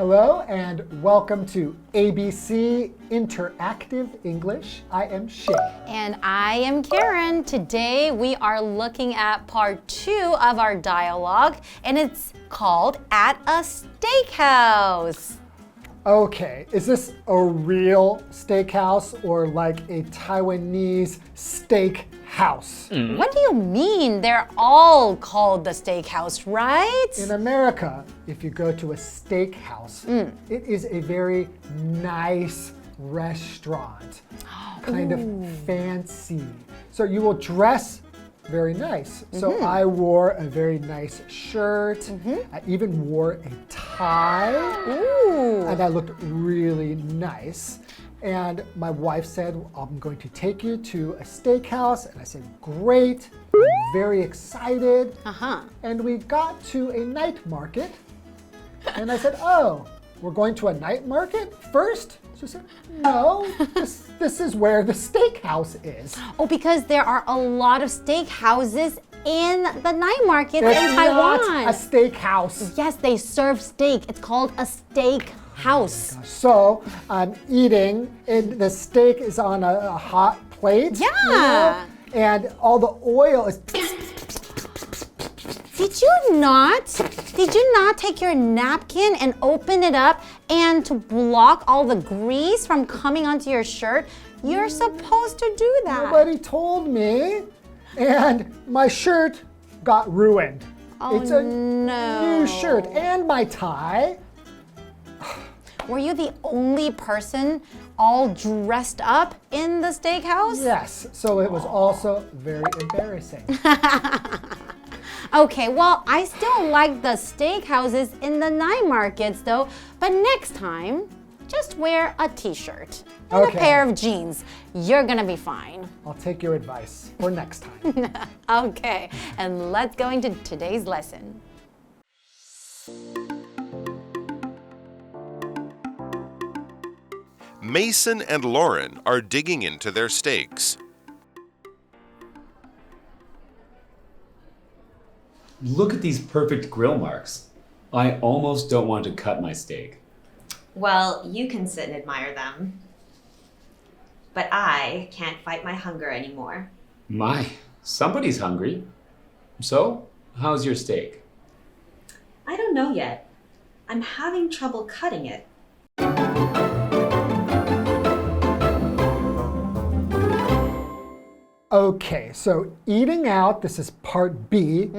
Hello and welcome to ABC Interactive English. I am Shane. And I am Karen. Today we are looking at part 2 of our dialogue, and it's called At a Steakhouse. Okay, is this a real steakhouse or like a Taiwanese steak house? What do you mean? They're all called the steakhouse, right? In America, if you go to a steakhouse, it is a very nice restaurant, kind of fancy. So you will dress very nice. So I wore a very nice shirt. I even wore a tie. Ooh. And I looked really nice. And my wife said, I'm going to take you to a steakhouse. And I said, great. I'm very excited. And we got to a night market. And I said, oh, we're going to a night market first? She said, no, this is where the steakhouse is. Oh, because there are a lot of steakhouses in the night markets It's in Taiwan. not a steakhouse. Yes, they serve steak. It's called a steakhouse. So I'm eating, and the steak is on a hot plate. Yeah. You know, and all the oil is... Did you not take your napkin and open it up and to block all the grease from coming onto your shirt? You're supposed to do that. Nobody told me. And my shirt got ruined. Oh, it's a no. new shirt and my tie. Were you the only person all dressed up in the steakhouse? Yes, so it was also very embarrassing. Okay, well, I still like the steakhouses in the night markets though, but next time, just wear a t-shirt and a pair of jeans. You're gonna be fine. I'll take your advice for next time. Okay, and let's go into today's lesson. Mason and Lauren are digging into their steaks. Look at these perfect grill marks. I almost don't want to cut my steak. Well, you can sit and admire them. But I can't fight my hunger anymore. My, somebody's hungry. So, how's your steak? I don't know yet. I'm having trouble cutting it. Okay, so eating out, this is part B,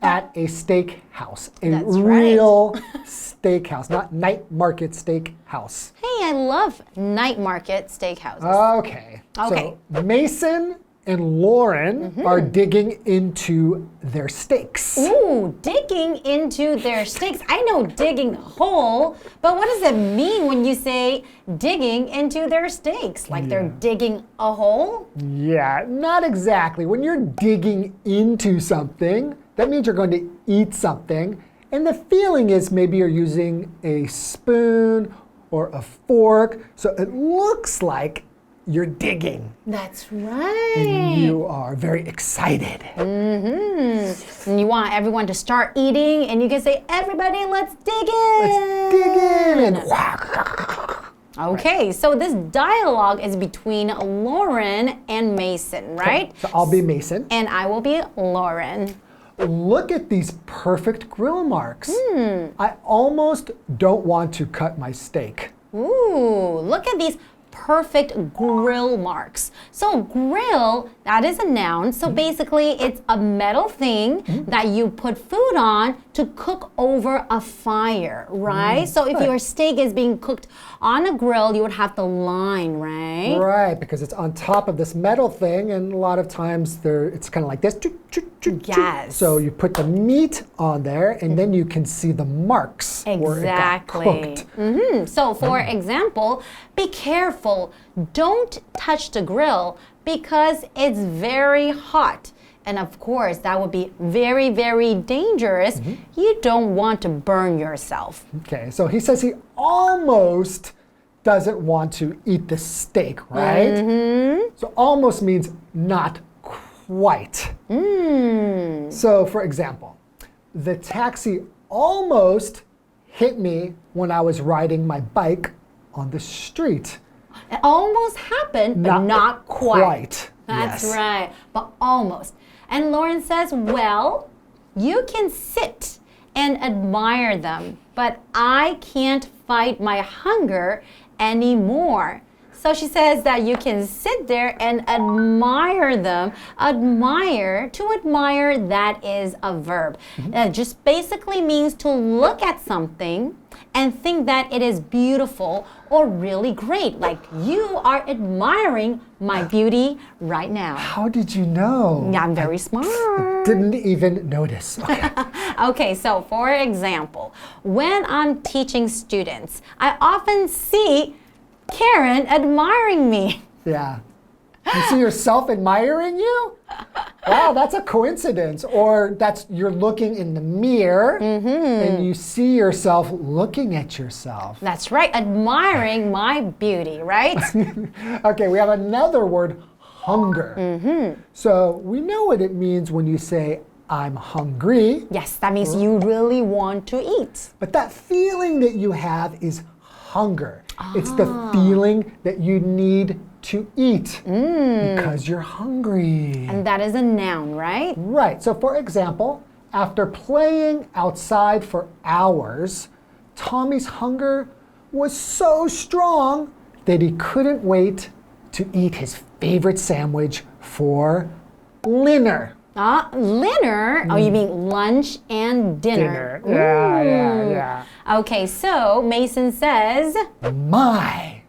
at a steakhouse. A That's real steakhouse, not night market steakhouse. Hey, I love night market steakhouses. Okay. Okay. So Mason and Lauren are digging into their steaks. Ooh, digging into their steaks. I know digging a hole, but what does it mean when you say digging into their steaks? Like they're digging a hole? Yeah, not exactly. When you're digging into something, that means you're going to eat something. And the feeling is maybe you're using a spoon or a fork. So it looks like you're digging. That's right. And you are very excited. And you want everyone to start eating, and you can say, everybody, let's dig in. Let's dig in. And Okay, so this dialogue is between Lauren and Mason, right? So I'll be Mason. And I will be Lauren. Look at these perfect grill marks. I almost don't want to cut my steak. Ooh, look at these perfect grill marks. So grill, that is a noun. So basically it's a metal thing that you put food on to cook over a fire, right? So if your steak is being cooked on a grill, you would have the line, right? Right, because it's on top of this metal thing, and a lot of times it's kind of like this. Yes. So you put the meat on there, and then you can see the marks where it got cooked. So for example, be careful. Don't touch the grill because it's very hot. And of course, that would be very, very dangerous. You don't want to burn yourself. Okay, so he says he almost doesn't want to eat the steak, right? So almost means not quite. So for example, the taxi almost hit me when I was riding my bike on the street. It almost happened, but not quite. That's yes. right, but almost. And Lauren says, well, you can sit and admire them, but I can't fight my hunger anymore. So she says that you can sit there and admire them. Admire, to admire, that is a verb. It just basically means to look at something and think that it is beautiful or really great. Like you are admiring my beauty right now. How did you know? I'm very smart. Didn't even notice. Okay. Okay, so for example, when I'm teaching students, I often see Karen admiring me. Yeah. You see yourself admiring you? Wow, that's a coincidence. Or you're looking in the mirror and you see yourself looking at yourself. That's right, admiring my beauty, right? Okay, we have another word, hunger. So we know what it means when you say, I'm hungry. Yes, that means you really want to eat. But that feeling that you have is hunger. It's the feeling that you need to eat because you're hungry. And that is a noun, right? Right. So for example, after playing outside for hours, Tommy's hunger was so strong that he couldn't wait to eat his favorite sandwich for dinner. Dinner? Oh, you mean lunch and dinner. Yeah. Okay, so Mason says, My.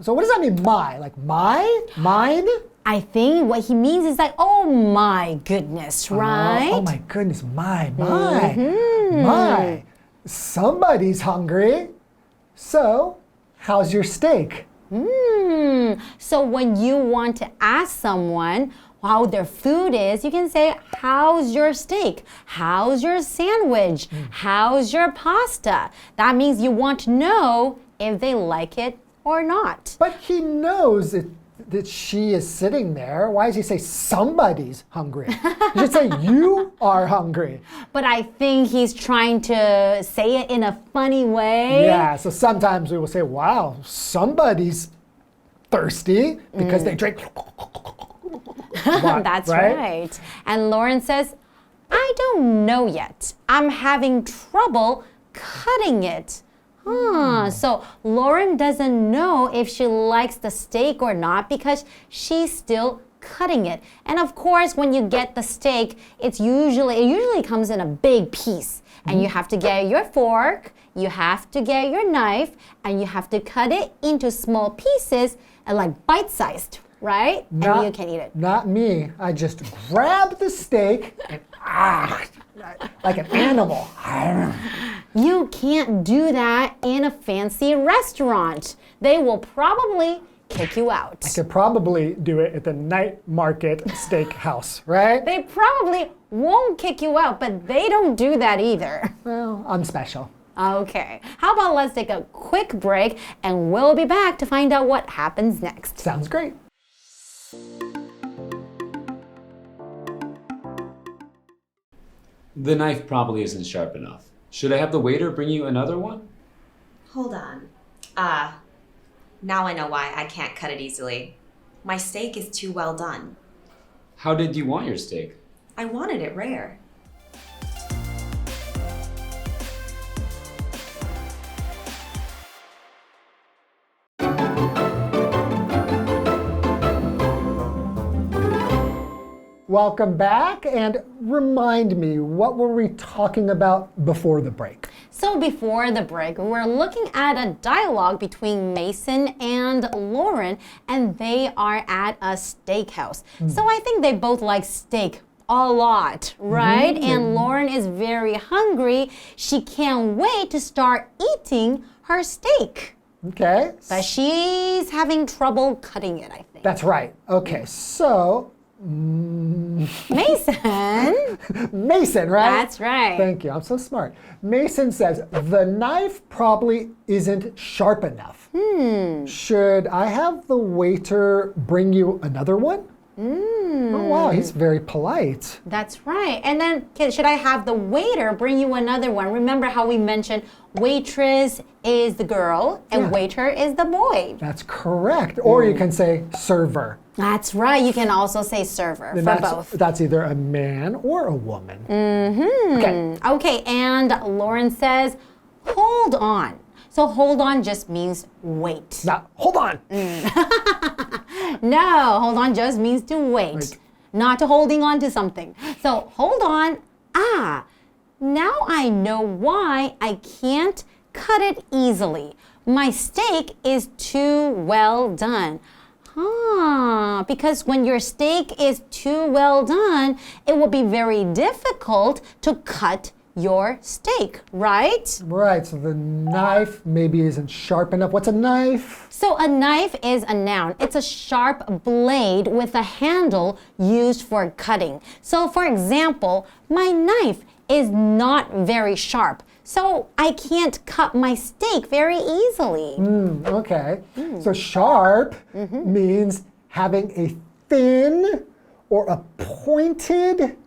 So what does that mean, my? Like my? Mine? I think what he means is like, oh my goodness, right? Oh my goodness, my. Somebody's hungry. So, how's your steak? So when you want to ask someone how their food is, you can say, how's your steak? How's your sandwich? How's your pasta? That means you want to know if they like it or not. But he knows that she is sitting there. Why does he say somebody's hungry? You should say you are hungry. But I think he's trying to say it in a funny way. Yeah, so sometimes we will say, wow, somebody's thirsty because they drink. That's right. And Lauren says, I don't know yet. I'm having trouble cutting it. So Lauren doesn't know if she likes the steak or not because she's still cutting it. And of course, when you get the steak, it usually comes in a big piece. And you have to get your fork, you have to get your knife, and you have to cut it into small pieces and like bite-sized, right? And you can eat it. Not me. I just grab the steak and like an animal. You can't do that in a fancy restaurant. They will probably kick you out. I could probably do it at the night market steakhouse, right? They probably won't kick you out, but they don't do that either. Well, I'm special. Okay, how about let's take a quick break and we'll be back to find out what happens next. Sounds great. The knife probably isn't sharp enough. Should I have the waiter bring you another one? Hold on. Now I know why I can't cut it easily. My steak is too well done. How did you want your steak? I wanted it rare. Welcome back, and remind me, what were we talking about before the break? So before the break, we're looking at a dialogue between Mason and Lauren, and they are at a steakhouse. So I think they both like steak a lot, right? And Lauren is very hungry. She can't wait to start eating her steak. Okay. But she's having trouble cutting it, I think. That's right. Okay, so Mason. Mason, right? That's right. Thank you. I'm so smart. Mason says, the knife probably isn't sharp enough. Should I have the waiter bring you another one? Oh, wow, he's very polite. That's right. And then, should I have the waiter bring you another one? Remember how we mentioned waitress is the girl and waiter is the boy. That's correct. Or you can say server. That's right. You can also say server for both. That's either a man or a woman. Okay, and Lauren says, hold on. So hold on just means wait. Now, hold on. No, hold on just means to wait. Not to holding on to something. So hold on. Now I know why I can't cut it easily. My steak is too well done. Because when your steak is too well done, it will be very difficult to cut your steak, right? Right, so the knife maybe isn't sharp enough. What's a knife? So a knife is a noun. It's a sharp blade with a handle used for cutting. So for example, my knife is not very sharp. So I can't cut my steak very easily. Okay. So sharp means having a thin or a pointed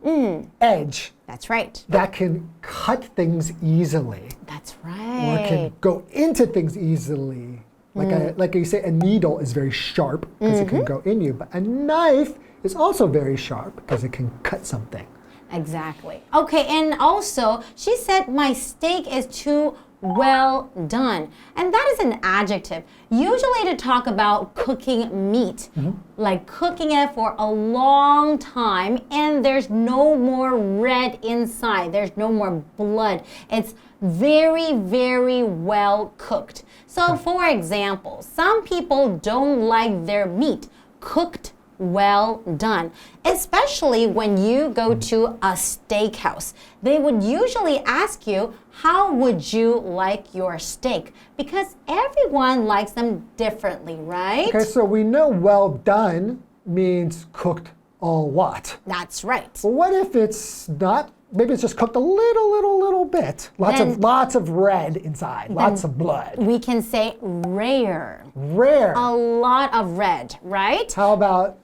edge. That's right. That can cut things easily. That's Or right. can go into things easily. Like you say, a needle is very sharp because it can go in you. But a knife is also very sharp because it can cut something. Exactly. Okay, and also, she said my steak is too well done. And that is an adjective, usually to talk about cooking meat, like cooking it for a long time and there's no more red inside, there's no more blood. It's very, very well cooked. So for example, some people don't like their meat cooked well done, especially when you go to a steakhouse. They would usually ask you, how would you like your steak? Because everyone likes them differently, right? Okay, so we know well done means cooked a lot. That's right. But what if it's not? Maybe it's just cooked a little bit. Lots of red inside, lots of blood. We can say rare. Rare. A lot of red, right? How about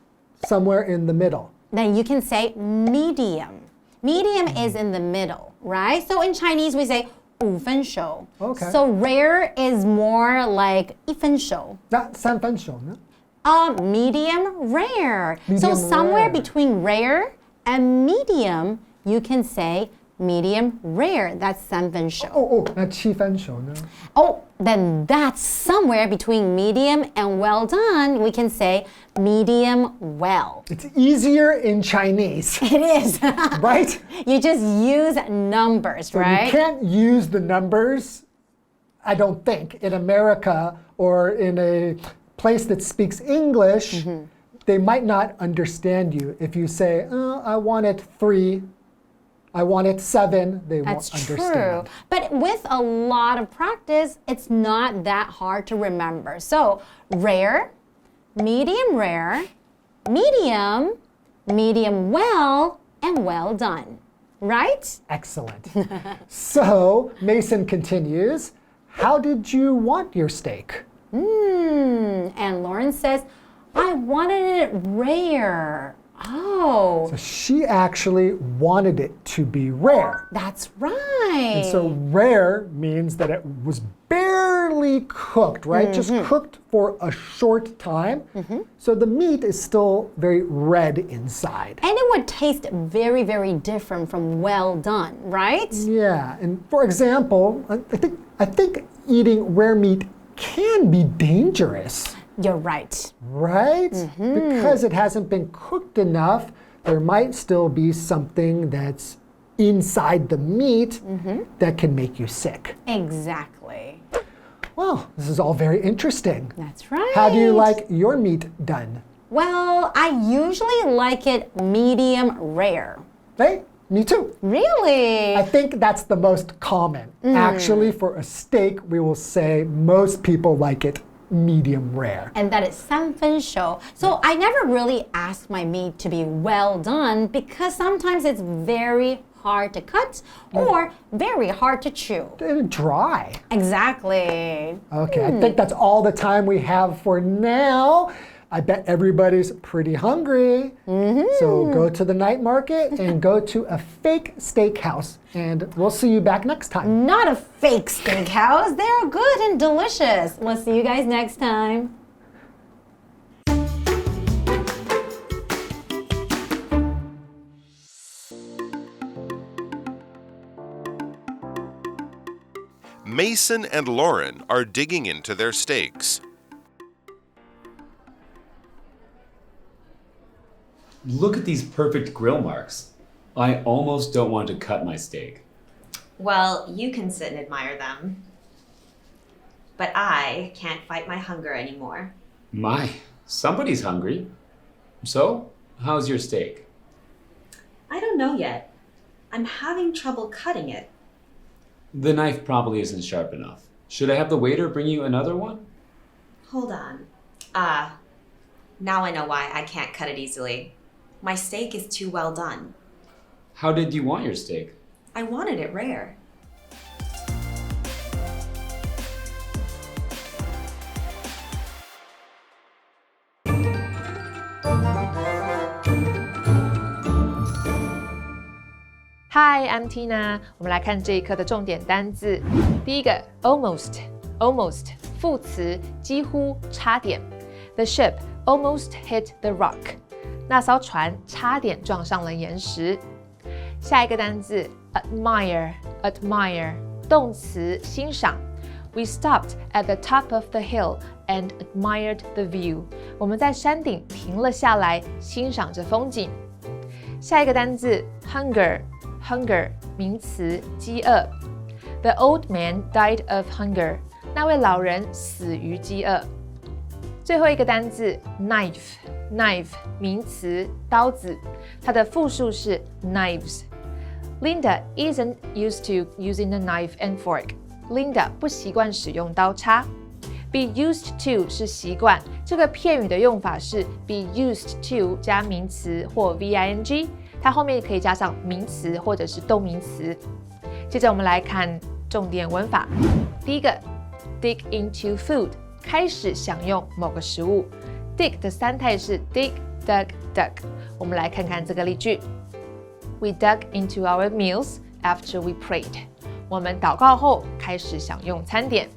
somewhere in the middle? Then you can say medium. Medium is in the middle, right? So in Chinese we say 五分熟. Okay. So rare is more like 一分熟. Not 三分熟, no? Medium rare. So Medium somewhere rare. between rare and medium, you can say medium rare. That's 三分熟.那七分熟呢? Oh, then that's somewhere between medium and well done. We can say medium well. It's easier in Chinese, It is. right? You just use numbers, right? You can't use the numbers, I don't think, in America or in a place that speaks English. They might not understand you. If you say, I want it 3, I want it 7, they That's won't true. understand. But with a lot of practice, it's not that hard to remember. So rare, medium, medium well, and well done. Right? Excellent. So Mason continues, how did you want your steak? And Lauren says, I wanted it rare. Oh, So she actually wanted it to be rare. that's right. So rare means that it was barely cooked, right? Just cooked for a short time. So the meat is still very red inside. And it would taste very, very different from well done, right? Yeah, and for example, I think eating rare meat can be dangerous, You're right. right? Because it hasn't been cooked enough, there might still be something that's inside the meat that can make you sick. Exactly. Well, this is all very interesting. That's right. How do you like your meat done? Well, I usually like it medium rare. Hey, me too. Really? I think that's the most common. Actually, for a steak, we will say most people like it medium rare. And that is 三分熟. So I never really ask my meat to be well done because sometimes it's very hard to cut or very hard to chew. Dry. Exactly. Okay, I think that's all the time we have for now. I bet everybody's pretty hungry. So go to the night market and go to a fake steakhouse. And we'll see you back next time. Not a fake steakhouse. They're good and delicious. We'll see you guys next time. Mason and Lauren are digging into their steaks. Look at these perfect grill marks. I almost don't want to cut my steak. Well, you can sit and admire them. But I can't fight my hunger anymore. Somebody's hungry. So, how's your steak? I don't know yet. I'm having trouble cutting it. The knife probably isn't sharp enough. Should I have the waiter bring you another one? Hold on. Now I know why I can't cut it easily. My steak is too well done. How did you want your steak? I wanted it rare. Hi, I'm Tina. 我们来看这一课的重点单字。第一个 almost 副词，几乎，差点。The ship almost hit the rock. 那艘船差点撞上了岩石。下一个单字 admire 动词，欣赏。We stopped at the top of the hill and admired the view. 我们在山顶停了下来，欣赏着风景。下一个单字 hunger 名词，饥饿。The old man died of hunger. 那位老人死于饥饿。最后一个单字 knife 名词，刀子。它的复数是 knives. Linda isn't used to using a knife and fork. Linda 不习惯使用刀叉。Be used to 是习惯，这个片语的用法是 be used to 加名词或 VING， 它后面可以加上名词或者是动名词。接着我们来看重点文法。第一个 dig into food， 开始享用某个食物。dig 的三态是 dig, dug, dug。我们来看看这个例句。We dug into our meals after we prayed。我们祷告后开始享用餐点。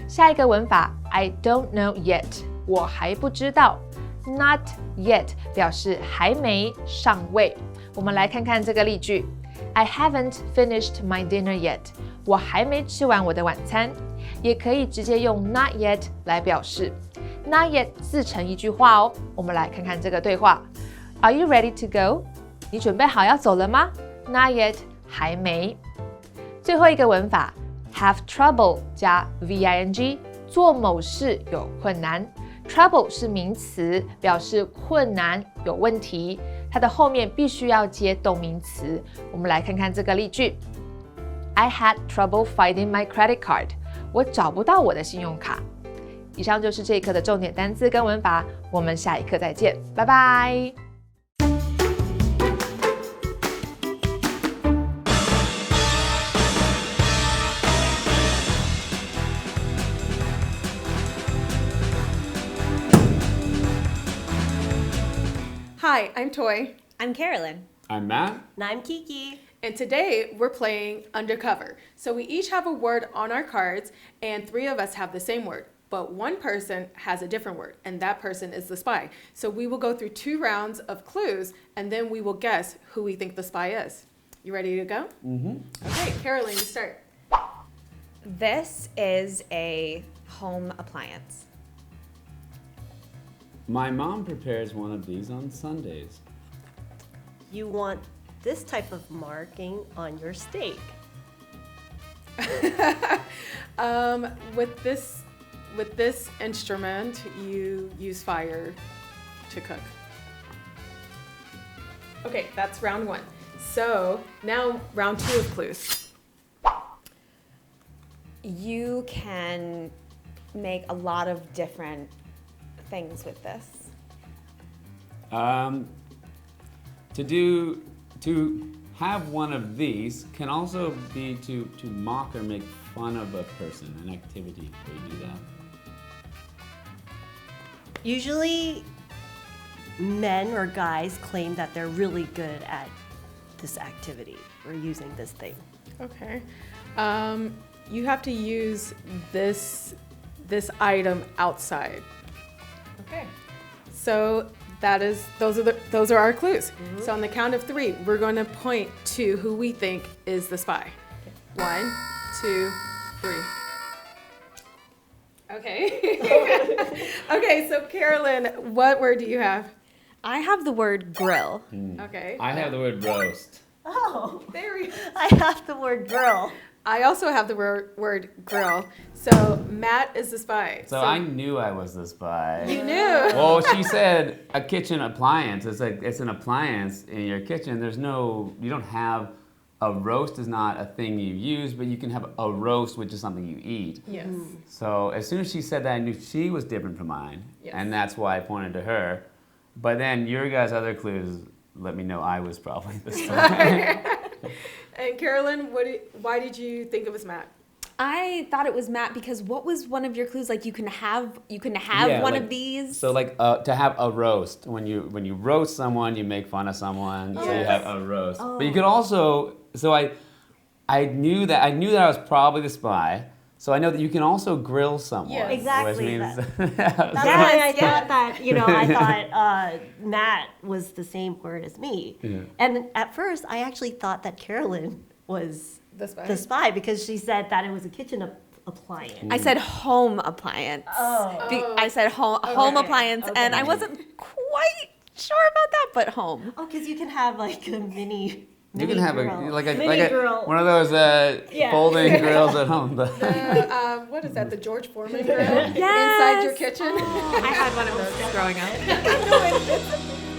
下一个文法 I don't know yet， 我还不知道。Not yet 表示还没，尚未。我们来看看这个例句 I haven't finished my dinner yet， 我还没吃完我的晚餐。也可以直接用 not yet 来表示。Not yet 自成一句话哦。我们来看看这个对话 Are you ready to go？ 你准备好要走了吗？ Not yet 还没。最后一个文法have trouble 加 VING， 做某事有困难。Trouble 是名词，表示困难、有问题，它的后面必须要接动名词。我们来看看这个例句 I had trouble finding my credit card。 我找不到我的信用卡。以上就是这一课的重点单字跟文法，我们下一课再见，拜拜。Hi, I'm Toi. I'm Carolyn. I'm Matt. And I'm Kiki. And today we're playing Undercover. So we each have a word on our cards, and 3 of us have the same word, but one person has a different word, and that person is the spy. So we will go through 2 rounds of clues, and then we will guess who we think the spy is. You ready to go? Mm-hmm. Okay, Carolyn, you start. This is a home appliance. My mom prepares one of these on Sundays. You want this type of marking on your steak. With this instrument, you use fire to cook. Okay, that's round 1. So now round 2 of clues. You can make a lot of different things with this. To have one of these can also be to mock or make fun of a person, an activity where you do that. Usually men or guys claim that they're really good at this activity or using this thing. Okay. You have to use this item outside. Okay. So those are our clues. So on the count of 3, we're going to point to who we think is the spy. 1, 2, 3. Okay. Okay, so Carolyn, what word do you have? I have the word grill. Okay. I have the word roast. Oh, There we go. I have the word grill. I also have the word grill. So Matt is the spy. So I knew I was the spy. You knew. Well, she said a kitchen appliance. It's like it's an appliance in your kitchen. You don't have a roast is not a thing you use, but you can have a roast, which is something you eat. Yes. So as soon as she said that, I knew she was different from mine, Yes. and that's why I pointed to her. But then your guys' other clues let me know I was probably the spy. And Carolyn, why did you think it was Matt? I thought it was Matt because what was one of your clues? Like you can have Yeah, one like- of these. So like to have a roast, when you roast someone, you make fun of someone, so you have a roast. But you could also, so I knew that I was probably the spy. So I know that you can also grill someone. Yes. Exactly. Which means That's why I thought that, I thought Matt was the same word as me. Yeah. And at first, I actually thought that Carolyn was The spy? the spy because she said that it was a kitchen appliance. I said home appliance. I said home appliance, and I wasn't quite sure about that, but home. Oh, because you can have like a mini. you can have mini grill. one of those folding grills at home. What is that? The George Foreman grill inside your kitchen? I had one of those growing up.